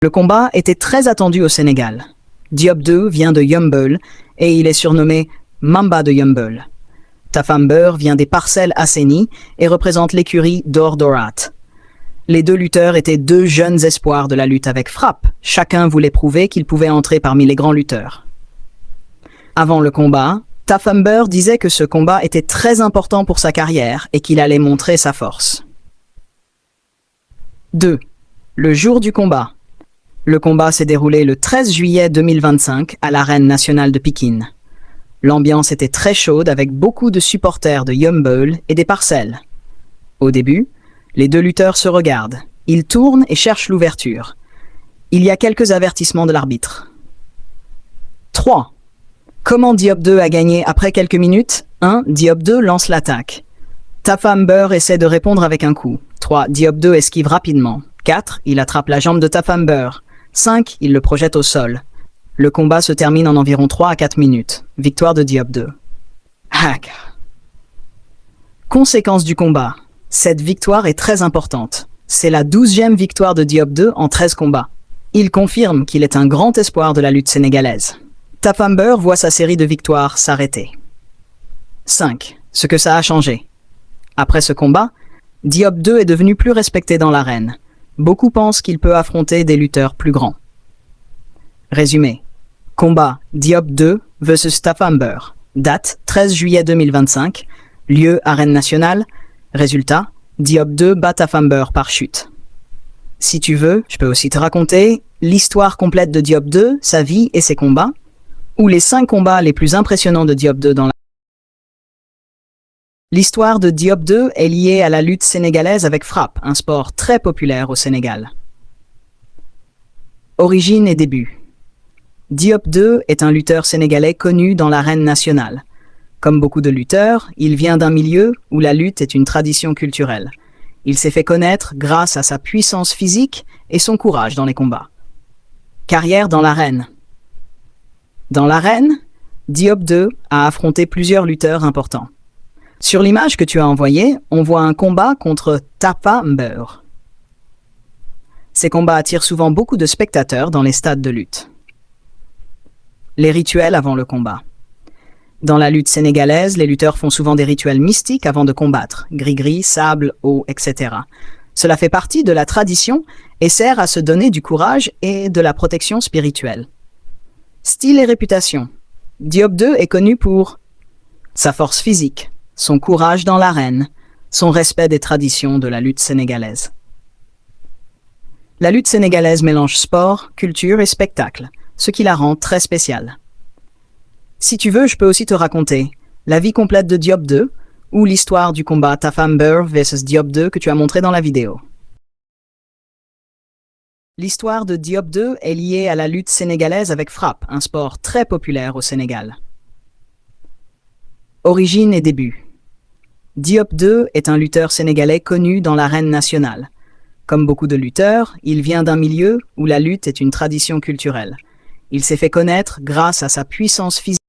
Le combat était très attendu au Sénégal. Diop 2 vient de Yeumbeul et il est surnommé Mamba de Yeumbeul. Tafambeur vient des parcelles assainies et représente l'écurie d'Or Dorat. Les deux lutteurs étaient deux jeunes espoirs de la lutte avec frappe. Chacun voulait prouver qu'il pouvait entrer parmi les grands lutteurs. Avant le combat, Tafambeur disait que ce combat était très important pour sa carrière et qu'il allait montrer sa force. 2. Le jour du combat. Le combat s'est déroulé le 13 juillet 2025 à l'Arène nationale de Pikine. L'ambiance était très chaude avec beaucoup de supporters de Yeumbeul et des parcelles. Au début, les deux lutteurs se regardent. Ils tournent et cherchent l'ouverture. Il y a quelques avertissements de l'arbitre. 3. Comment Diop 2 a gagné après quelques minutes? 1. Diop 2 lance l'attaque. Tafambeur essaie de répondre avec un coup. 3. Diop 2 esquive rapidement. 4. Il attrape la jambe de Tafambeur. 5. Il le projette au sol. Le combat se termine en environ 3 à 4 minutes. Victoire de Diop 2. Hack. Conséquence du combat. Cette victoire est très importante. C'est la 12e victoire de Diop 2 en 13 combats. Il confirme qu'il est un grand espoir de la lutte sénégalaise. Tafambeur voit sa série de victoires s'arrêter. 5. Ce que ça a changé. Après ce combat, Diop 2 est devenu plus respecté dans l'arène. Beaucoup pensent qu'il peut affronter des lutteurs plus grands. Résumé. Combat Diop 2 vs Tafambeur. Date 13 juillet 2025. Lieu Arène nationale. Résultat Diop 2 bat Tafambeur par chute. Si tu veux, je peux aussi te raconter l'histoire complète de Diop 2, sa vie et ses combats, ou les 5 combats les plus impressionnants de Diop 2 dans la... L'histoire de Diop 2 est liée à la lutte sénégalaise avec frappe, un sport très populaire au Sénégal. Origine et début. Diop 2 est un lutteur sénégalais connu dans l'arène nationale. Comme beaucoup de lutteurs, il vient d'un milieu où la lutte est une tradition culturelle. Il s'est fait connaître grâce à sa puissance physique et son courage dans les combats. Carrière dans l'arène. Dans l'arène, Diop 2 a affronté plusieurs lutteurs importants. Sur l'image que tu as envoyée, on voit un combat contre Tafambeur. Ces combats attirent souvent beaucoup de spectateurs dans les stades de lutte. Les rituels avant le combat. Dans la lutte sénégalaise, les lutteurs font souvent des rituels mystiques avant de combattre, gris-gris, sable, eau, etc. Cela fait partie de la tradition et sert à se donner du courage et de la protection spirituelle. Style et réputation. Diop 2 est connu pour sa force physique, son courage dans l'arène, son respect des traditions de la lutte sénégalaise. La lutte sénégalaise mélange sport, culture et spectacle, ce qui la rend très spéciale. Si tu veux, je peux aussi te raconter la vie complète de Diop 2 ou l'histoire du combat Tafambeur vs Diop 2 que tu as montré dans la vidéo. L'histoire de Diop 2 est liée à la lutte sénégalaise avec frappe, un sport très populaire au Sénégal. Origine et début. Diop 2 est un lutteur sénégalais connu dans l'arène nationale. Comme beaucoup de lutteurs, il vient d'un milieu où la lutte est une tradition culturelle. Il s'est fait connaître grâce à sa puissance physique.